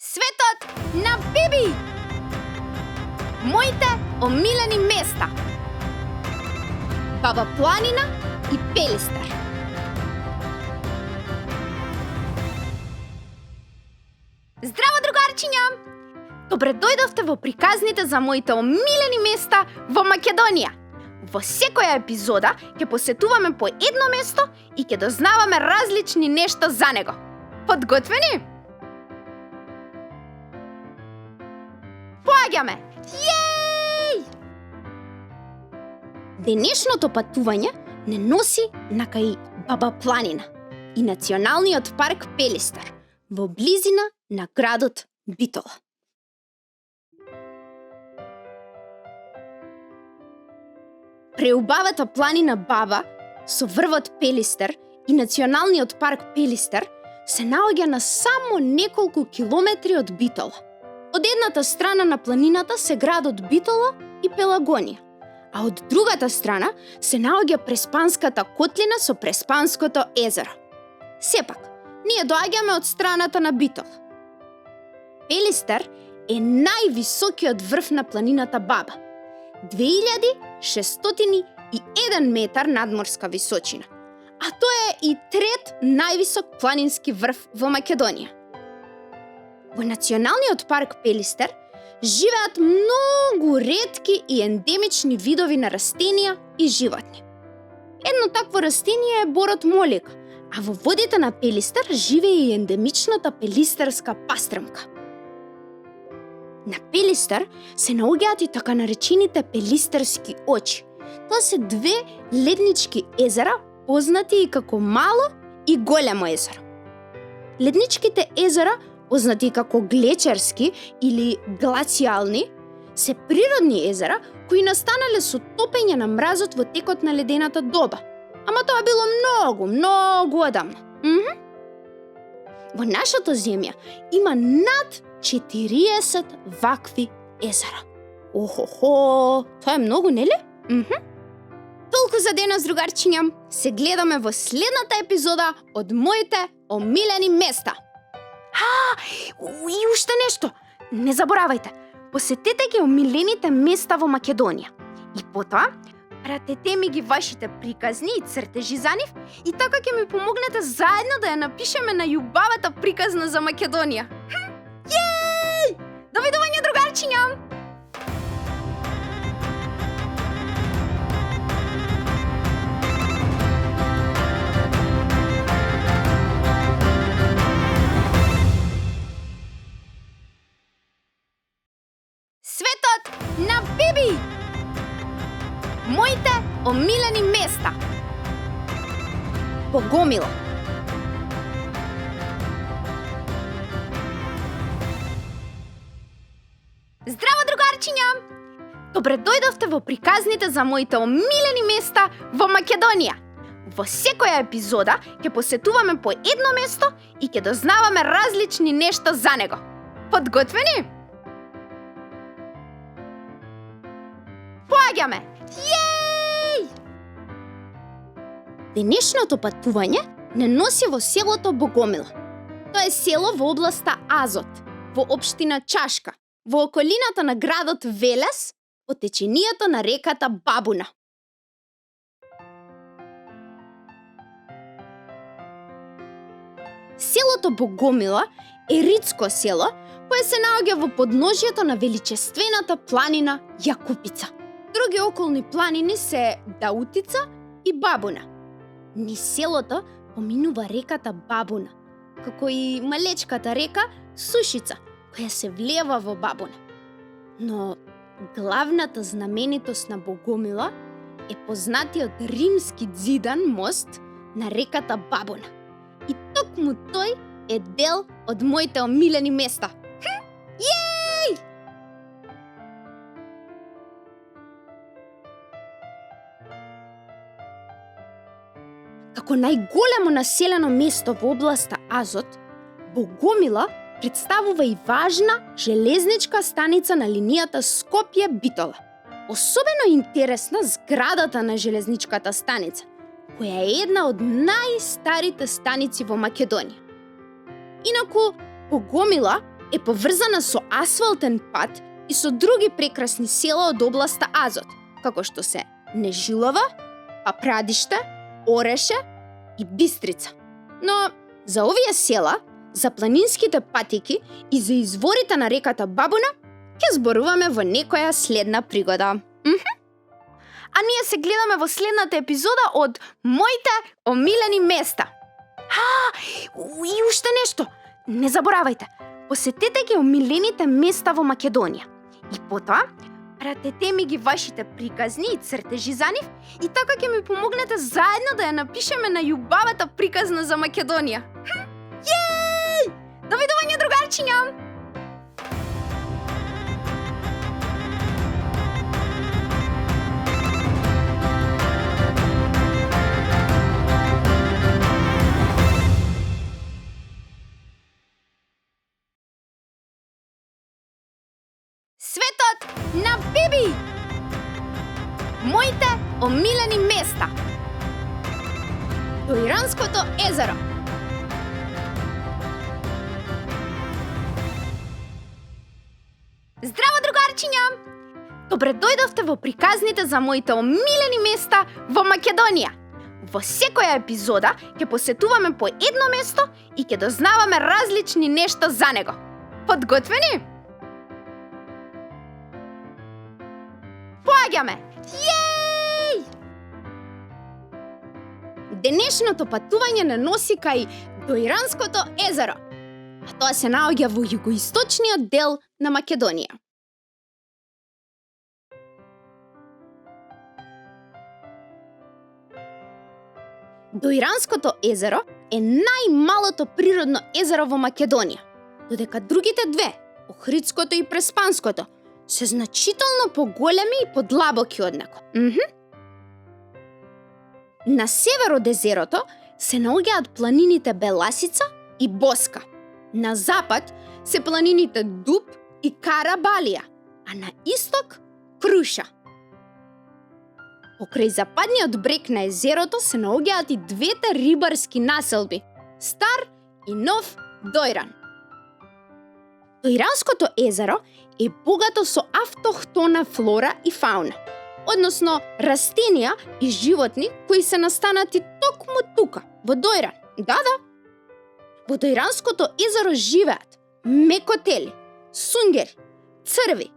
Светот на Биби! Моите омилени места. Баба Планина и Пелистер. Здраво, другарчиња! Добре дојдовте во приказните за моите омилени места во Македонија. Во секоја епизода ќе посетуваме по едно место и ќе дознаваме различни нешта за него. Подготвени? Поаѓаме! Јеј! Денешното патување не носи накај Баба Планина и Националниот парк Пелистер во близина на градот Битола. Преубавата планина Баба со врвот Пелистер и Националниот парк Пелистер се наоѓа на само неколку километри од Битола. Од едната страна на планината се градот Битола и Пелагонија, а од другата страна се наоѓа Преспанската котлина со Преспанското езеро. Сепак, ние доаѓаме од страната на Битола. Пелистер е највисокиот врв на планината Баба, 2601 метар надморска височина, а тој е и трет највисок планински врв во Македонија. Во Националниот парк Пелистер живеат многу ретки и ендемични видови на растенија и животни. Едно такво растение е борот молика, а во водите на Пелистер живее и ендемичната пелистерска пастремка. На Пелистер се наоѓаат и така наречените пелистерски очи. Тоа се две леднички езера, познати и како Мало и Големо езеро. Ледничките езера, познати како глечерски или глацијални, се природни езера кои настанале со топење на мразот во текот на ледената доба. Ама тоа било многу одамно. Во нашата земја има над 40 вакви езера. Охо, тоа е многу, нели? Толку за денес, другарчиња. Се гледаме во следната епизода од моите омилени места. И уште нешто. Не заборавајте, посетете ги омилените места во Македонија. И потоа, пратете ми ги вашите приказни и цртежи за нив и така ќе ми помогнете заедно да ја напишеме на љубавата приказна за Македонија. Јеј! Довидување, другарчиња! Светот на Биби! Моите омилени места. Богомила. Здраво, другарчиња! Добре дојдовте во приказните за моите омилени места во Македонија. Во секоја епизода ќе посетуваме по едно место и ќе дознаваме различни нешта за него. Подготвени? Поаѓаме! Јеј! Денешното патување не носи во селото Богомила. Тоа е село во областа Азот, во општина Чашка, во околината на градот Велес, по теченијето на реката Бабуна. Селото Богомила е ридско село кое се наоѓа во подножјето на величествената планина Јакупица. Други околни планини се Даутица и Бабуна. Низ селото поминува реката Бабуна, како и малечката река Сушица, која се влева во Бабуна. Но главната знаменитост на Богомила е познатиот римски ѕидан мост на реката Бабуна. И токму тој е дел од моите омилени места. Јеј! Како најголемо населено место во областа Азот, Богомила представува и важна железничка станица на линијата Скопје-Битола. Особено интересна зградата на железничката станица, која е една од најстарите станици во Македонија. Инаку, Богомила е поврзана со асфалтен пат и со други прекрасни села од областа Азот, како што се Нежилова, Папрадиште, Ореше и Бистрица. Но за овие села, за планинските патики и за изворите на реката Бабуна ќе зборуваме во некоја следна пригода. А ние се гледаме во следната епизода од Моите омилени места. И уште нешто, не заборавајте, посетете ги омилените места во Македонија. И потоа, пратете ми ги вашите приказни и цртежи за нив и така ќе ми помогнете заедно да ја напишеме на љубавата приказна за Македонија. Јеј! Довидување, другарчиња! Светот на Биби! Моите омилени места! До Иранското езеро! Здраво, другарчиња! Добре дојдовте во приказните за моите омилени места во Македонија! Во секоја епизода ќе посетуваме по едно место и ќе дознаваме различни нешта за него. Подготвени? Поаѓаме! Јеј! Денешното патување не носи кај до Иранското езеро, а тоа се наоѓа во југоисточниот дел на Македонија. До Иранското езеро е најмалото природно езеро во Македонија, додека другите две, Охридското и Преспанското, се значително поголеми и подлабоки од него. На север од езерото се наоѓаат планините Беласица и Боска. На запад се планините Дуб и Карабалија, а на исток Круша. Покрај западниот брег на езерото се наоѓаат и двете рибарски населби – Стар и Нов Дојран. Дојранското езеро е богато со автохтона флора и фауна, односно растенија и животни кои се настанати токму тука, во Дојран. Да. Во Дојранското езеро живеат мекотели, сунгери, црви,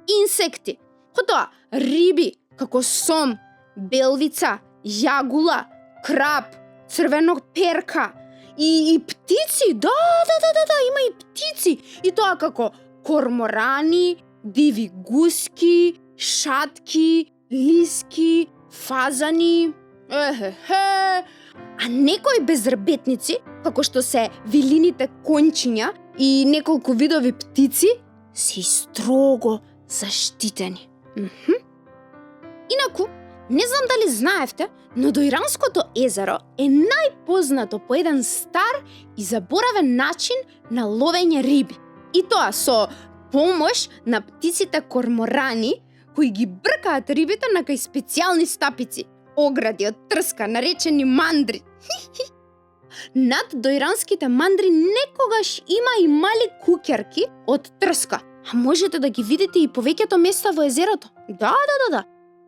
инсекти, потоа риби како сом, белвица, јагула, краб, црвеноперка и птици. Да, има и птици. И тоа како корморани, диви гуски, шатки, лиски, фазани. А некои безрбетници, како што се вилините кончиња и неколку видови птици, се строго заштитени. Инаку, не знам дали знаевте, но Дојранското езеро е најпознато по еден стар и заборавен начин на ловење риби. И тоа со помош на птиците корморани, кои ги бркаат рибите на кај специјални стапици, огради од трска, наречени мандри. Над дојранските мандри некогаш има и мали кукерки од трска, а можете да ги видите и повеќето места во езерото. Да.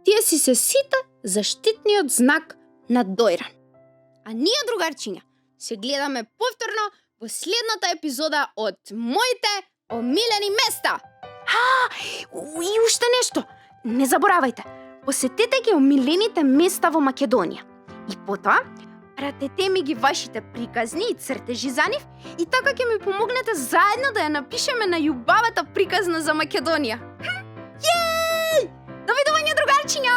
Тие си се сите заштитниот знак на Дојран. А ние, другарчиња, се гледаме повторно во следната епизода од Моите омилени места. И уште нешто, не заборавајте, посетете ги омилените места во Македонија. И потоа, пратете ми ги вашите приказни и цртежи за нив и така ќе ми помогнете заедно да ја напишеме на љубавата приказна за Македонија. Јеј! Довидување, другарчиња!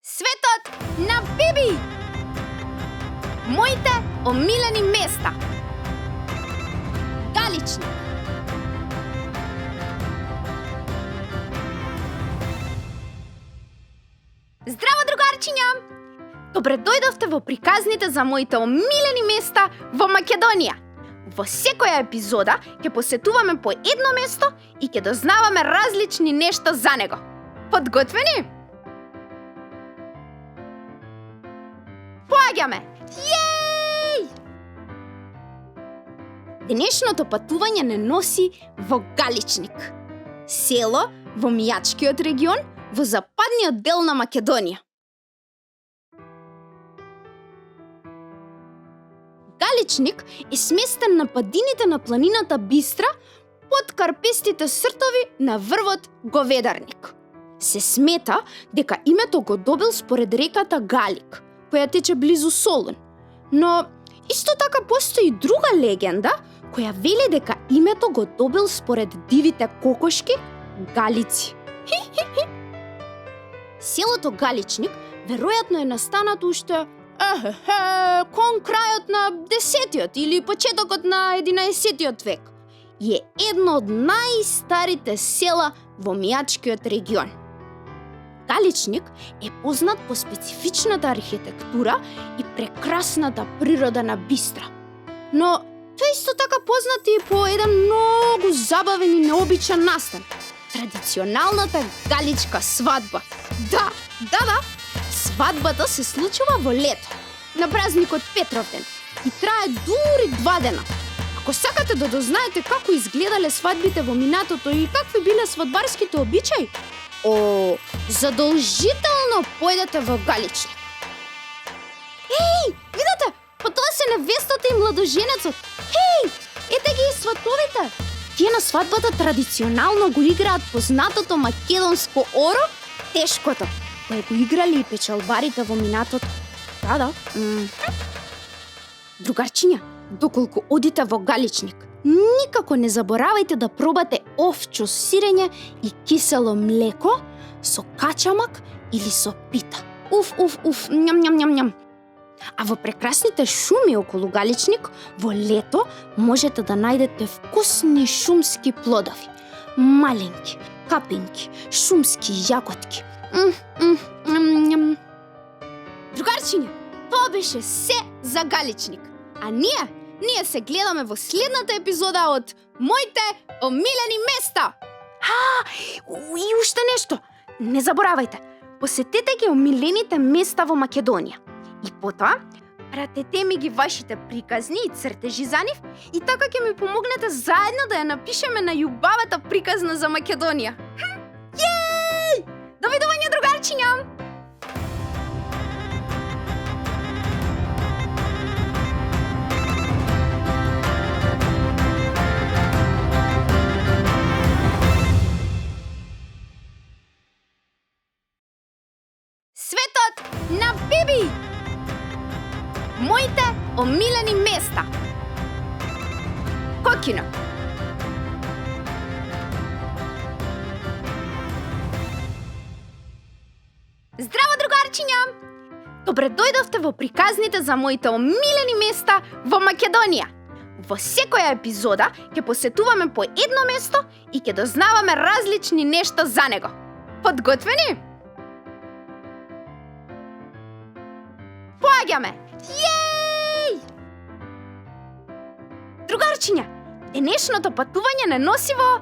Светот на Биби! Моите омилени места! Галични! Здраво, другарчиња! Добре дојдовте во приказните за моите омилени места во Македонија. Во секоја епизода ќе посетуваме по едно место и ќе дознаваме различни нешта за него. Подготвени? Поаѓаме! Јеј! Денешното патување не носи во Галичник, село во Мијачкиот регион во западниот дел на Македонија. Галичник е сместен на падините на планината Бистра под карпестите сртови на врвот Говедарник. Се смета дека името го добил според реката Галик, која тече близу Солун. Но исто така постои друга легенда која вели дека името го добил според дивите кокошки галици. Селото Галичник веројатно е настанато уште кон крајот на 10-тиот или почетокот на 11-тиот век и е едно од најстарите села во Мијачкиот регион. Галичник е познат по специфичната архитектура и прекрасната природа на Бистра. Но тој исто така познат и по еден многу забавен и необичен настан. Традиционалната галичка свадба. Да! Свадбата се случува во лето, на празникот Петровден и трае дури 2 дена. Ако сакате да дознаете како изгледале свадбите во минатото и какви биле свадбарските обичаи, задолжително појдете во Галичник. Видете, па тоа се невестата и младоженецот. Ете ги и сватовите. Тие на свадбата традиционално го играат познатото македонско оро, тешкото, кој го играли и печалбарите во минатото. Да. Другарчиња, доколку одите во Галичник, никако не заборавајте да пробате овчо сирење и кисело млеко со качамак или со пита. Ням. А во прекрасните шуми околу Галичник, во лето можете да најдете вкусни шумски плодови. Маленки, капинки, шумски јаготки. Другарчиња, тоа беше се за Галичник. А ние се гледаме во следната епизода од Моите омилени места. И уште нешто. Не заборавајте, посетете ги омилените места во Македонија. И потоа, пратете ми ги вашите приказни и цртежи за нив и така ќе ми помогнете заедно да ја напишеме на љубавата приказна за Македонија. Јеј! Довидување, другарчиња! Светот на Биби! Моите омилени места. Кокино. Здраво, другарчиња! Добре дојдовте во приказните за моите омилени места во Македонија. Во секоја епизода ќе посетуваме по едно место и ќе дознаваме различни нешта за него. Подготвени? Поаѓаме! Јеј! Другарчиња, денешното патување не носи во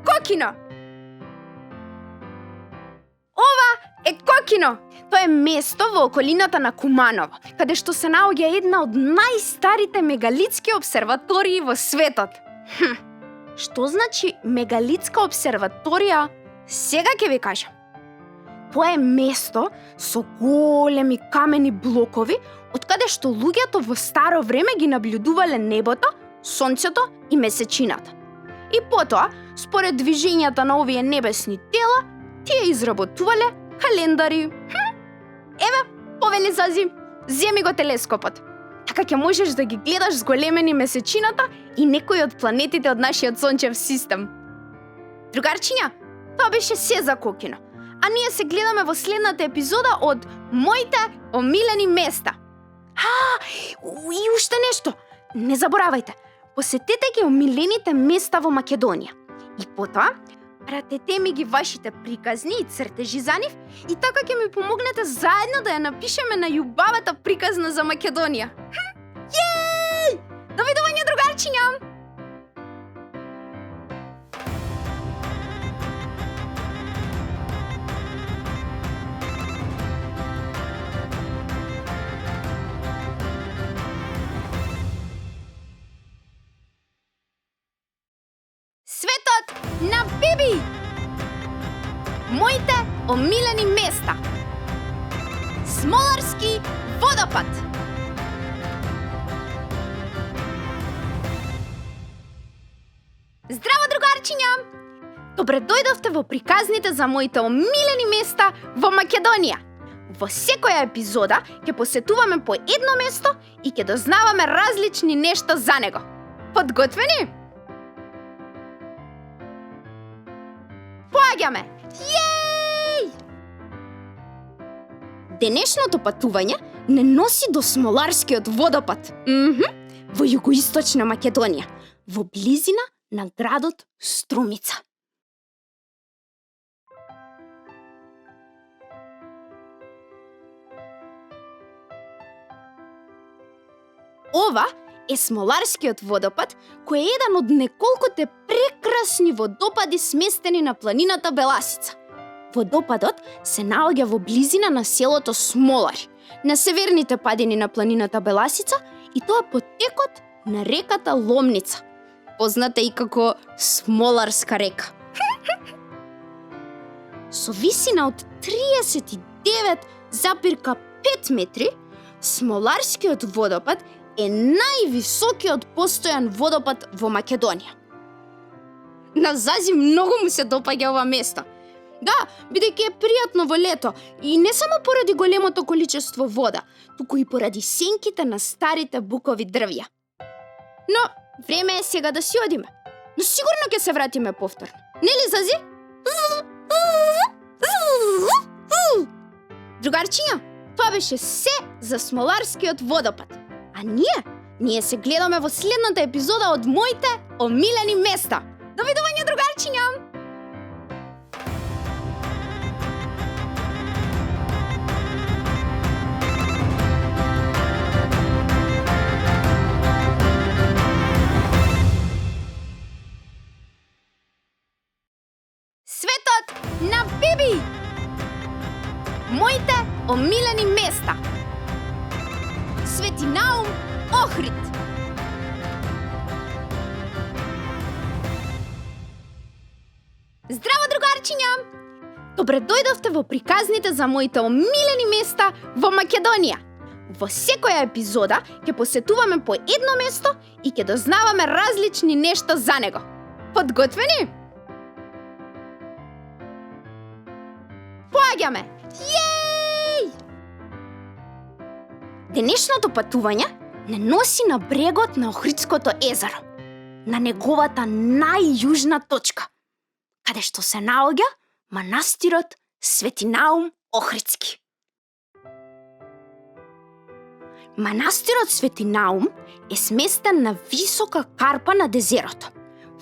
Кокино. Ова е Кокино. Тоа е место во околината на Куманово, каде што се наоѓа една од најстарите мегалитски обсерватории во светот. Што значи мегалитска обсерваторија? Сега ќе ви кажам. Тоа е место со големи камени блокови, од каде што луѓето во старо време ги наблюдувале небото, сонцето и месечината. И потоа, според движењата на овие небесни тела, тие изработувале календари. Еве, повели Зази, земи го телескопот. Така ќе можеш да ги гледаш зголемени месечината и некои од планетите од нашиот сончев систем. Другарчиња, тоа беше се за Кокино. А ние се гледаме во следната епизода од Моите омилени места. И уште нешто. Не заборавајте, посетете ги омилените места во Македонија. И потоа, пратете ми ги вашите приказни и цртежи за нив и така ќе ми помогнете заедно да ја напишеме на љубавата приказна за Македонија. Јеј! Довидување, другарчиња! другарчиња! Светот на Биби! Моите омилени места. Смоларски водопад. Здраво, другарчиња! Добре дојдовте во приказните за моите омилени места во Македонија. Во секоја епизода ќе посетуваме по едно место и ќе дознаваме различни нешта за него. Подготвени? Поаѓаме! Јеј! Денешното патување не носи до Смоларскиот водопад. Во југоисточна Македонија, во близина на градот Струмица. Ова е Смоларскиот водопад, кој е еден од неколкуте прекрасни водопади сместени на планината Беласица. Водопадот се наоѓа во близина на селото Смолари, на северните падини на планината Беласица, и тоа по текот на реката Ломница, позната и како Смоларска река. Со висина од 39,5 метри, Смоларскиот водопад е највисокиот постојан водопад во Македонија. На Зази многу му се допаѓа ова место. Да, бидејќи е пријатно во лето и не само поради големото количество вода, туку и поради сенките на старите букови дрвја. Но време е сега да си одиме. Но сигурно ќе се вратиме повторно. Нели, Зази? Другарчиња, тоа беше се за Смоларскиот водопад. А ние се гледаме во следната епизода од моите омилени места. Довидување, другарчиња! Светот на Биби! Моите омилени места. Свети Наум, Охрид. Здраво, другарчиња! Добре дојдовте во приказните за моите омилени места во Македонија. Во секоја епизода ќе посетуваме по едно место и ќе дознаваме различни нешта за него. Подготвени? Поаѓаме! Јеј! Денешното патување не носи на брегот на Охридското езеро, на неговата најјужна точка, каде што се наоѓа манастирот Свети Наум Охридски. Манастирот Свети Наум е сместен на висока карпа над езерото,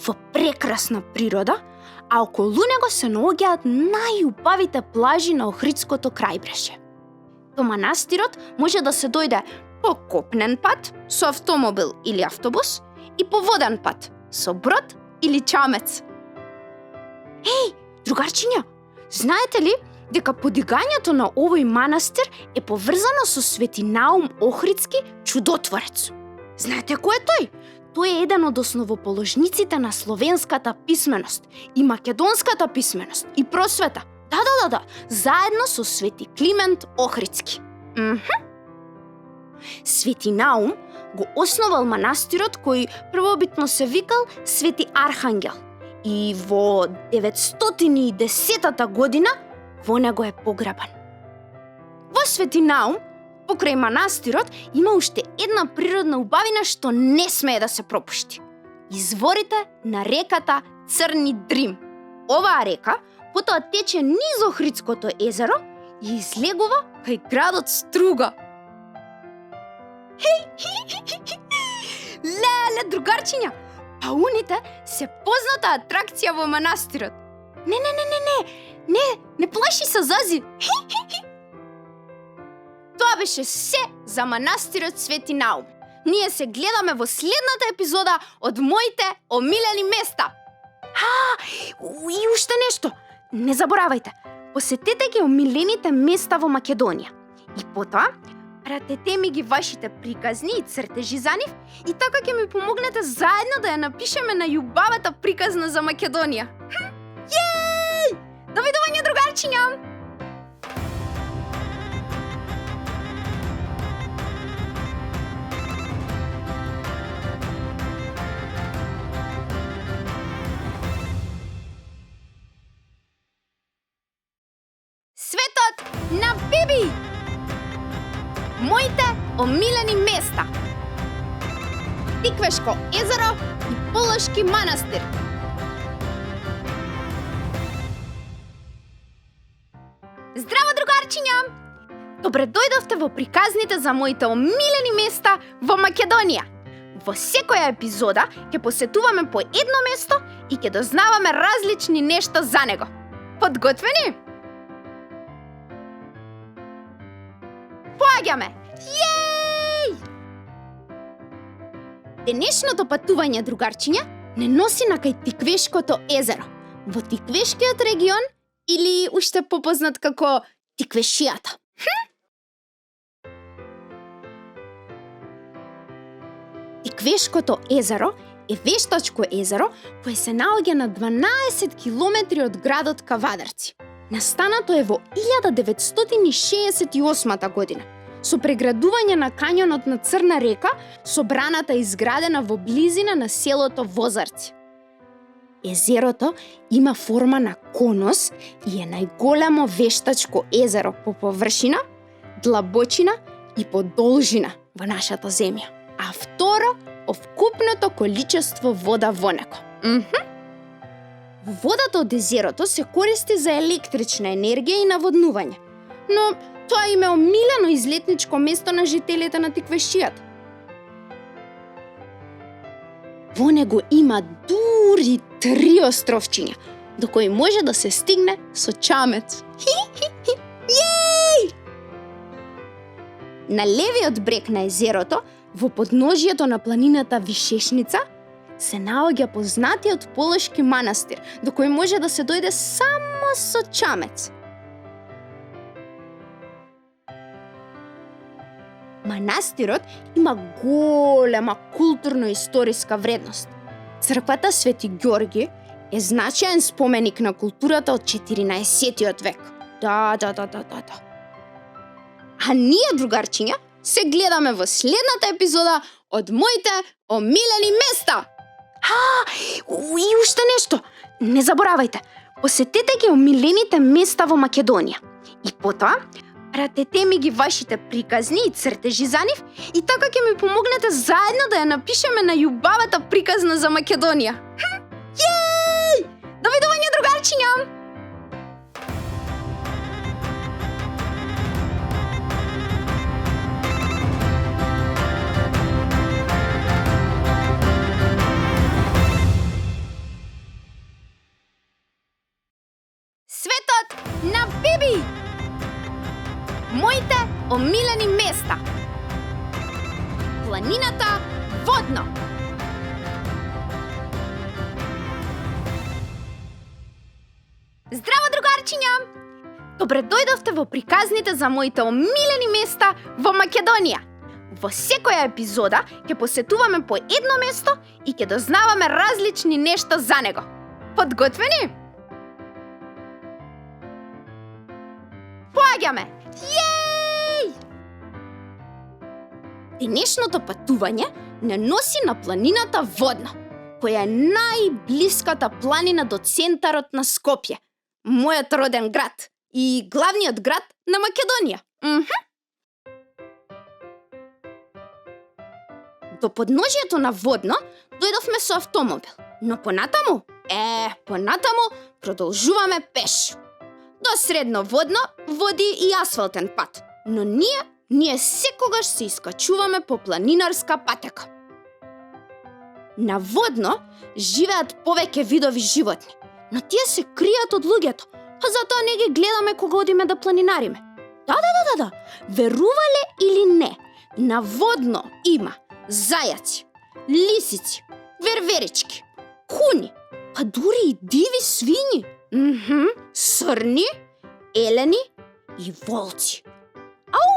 во прекрасна природа, а околу него се наоѓаат најубавите плажи на Охридското крајбрежје. До манастирот може да се дојде по копнен пат со автомобил или автобус и по воден пат со брод или чамец. Еј, другарчиња, знаете ли дека подигањето на овој манастир е поврзано со Свети Наум Охридски чудотворец? Знаете кој е тој? Тој е еден од основоположниците на словенската писменост и македонската писменост и просвета. Да, заедно со Свети Климент Охридски. Свети Наум го основал манастирот кој првобитно се викал Свети Архангел и во 910 година во него е погребан. Во Свети Наум, покрај манастирот, има уште една природна убавина што не смее да се пропушти. Изворите на реката Црни Дрим. Оваа река потоа тече низ Охридското езеро и излегува кај градот Струга. Леле, другарчиња, пауните се позната атракција во манастирот. Не плаши се, Зази. Тоа беше се за манастирот Свети Наум. Ние се гледаме во следната епизода од моите омилени места. И уште нешто. Не заборавајте, посетете ги омилените места во Македонија. И потоа, пратете ми ги вашите приказни и цртежи за нив и така ќе ми помогнете заедно да ја напишеме на љубавата приказна за Македонија. Јеј! До видување, другарчиња! Светот на Биби! Моите омилени места. Тиквешко езеро и Полошки манастир. Здраво, другарчиња! Добре дојдовте во приказните за моите омилени места во Македонија. Во секоја епизода ќе посетуваме по едно место и ќе дознаваме различни нешта за него. Подготвени? Поаѓаме! Јеј! Денешното патување, другарчиња, не носи на кај Тиквешкото езеро, во Тиквешкиот регион или уште попознат како Тиквешијата. Тиквешкото езеро е вештачко езеро кое се наоѓа на 12 километри од градот Кавадарци. Настанато е во 1968 година, со преградување на кањонот на Црна река, со браната изградена во близина на селото Возарци. Езерото има форма на конус и е најголемо вештачко езеро по површина, длабочина и по должина во нашата земја, а второ, вкупното количество вода во него. Водата од езерото се користи за електрична енергија и наводнување, но тоа им е омилено излетничко место на жителите на Тиквешијата. Во него има дури 3 островчиња, до кои може да се стигне со чамец. Јеј! На левиот брег на езерото, во подножјето на планината Вишешница, се наоѓа познатиот Полошки манастир, до кој може да се дојде само со чамец. Манастирот има голема културно-историска вредност. Црквата Свети Ѓорги е значаен споменик на културата од 14 век. Да. А ние, другарчиња, се гледаме во следната епизода од моите омилени места. И уште нешто. Не заборавајте, посетете ги омилените места во Македонија. И потоа, пратете ми ги вашите приказни и цртежи за нив и така ќе ми помогнете заедно да ја напишеме на љубавата приказна за Македонија. Јеј! До видување, другарчиња! Светот на Биби! Моите омилени места. Планината Водно. Здраво, другарчиња! Добре дојдовте во приказните за моите омилени места во Македонија. Во секоја епизода ќе посетуваме по едно место и ќе дознаваме различни нешта за него. Подготвени? Поаѓаме! Јеј! Денешното патување не носи на планината Водно, која е најблиската планина до центарот на Скопје, мојот роден град и главниот град на Македонија. До подножјето на Водно дојдовме со автомобил, но понатаму продолжуваме пеш. До Средно Водно води и асфалтен пат, но ние секогаш се искачуваме по планинарска патека. На Водно живеат повеќе видови животни, но тие се кријат од луѓето, а затоа не ги гледаме кога одиме да планинариме. Да. Верувале или не, на Водно има зајаци, лисици, верверички, куни, па дури и диви свињи, срни, елени и волци. Ау!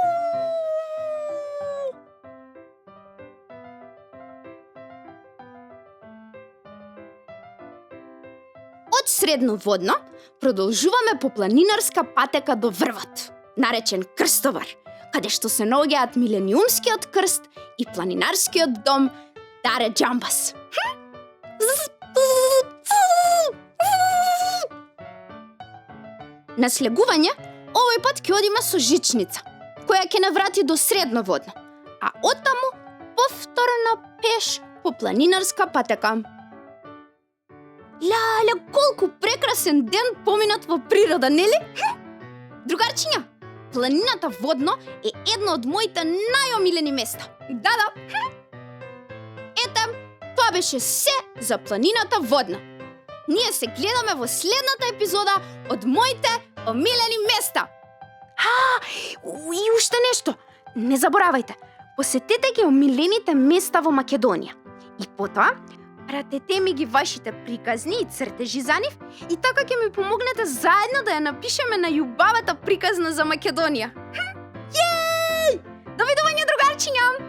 Од Средноводно продолжуваме по планинарска патека до Врват, наречен Крстовар, каде што се наоѓаат Милениумскиот крст и планинарскиот дом Даре Џамбас. На слегување, овој пат ќе одиме со жичница, која ќе не врати до Средноводно, а оттаму повторно пеш по планинарска патека. Леле, колку прекрасен ден поминат во природа, нели? Другарчиња, планината Водно е едно од моите најомилени места. Да. Ете, тоа беше се за планината Водно. Ние се гледаме во следната епизода од моите омилени места. И уште нешто. Не заборавајте, посетете ги омилените места во Македонија. И потоа, пратете ми ги вашите приказни и цртежи за нив и така ќе ми помогнете заедно да ја напишеме на љубавата приказна за Македонија. Јеј! Довидување, другарчиња!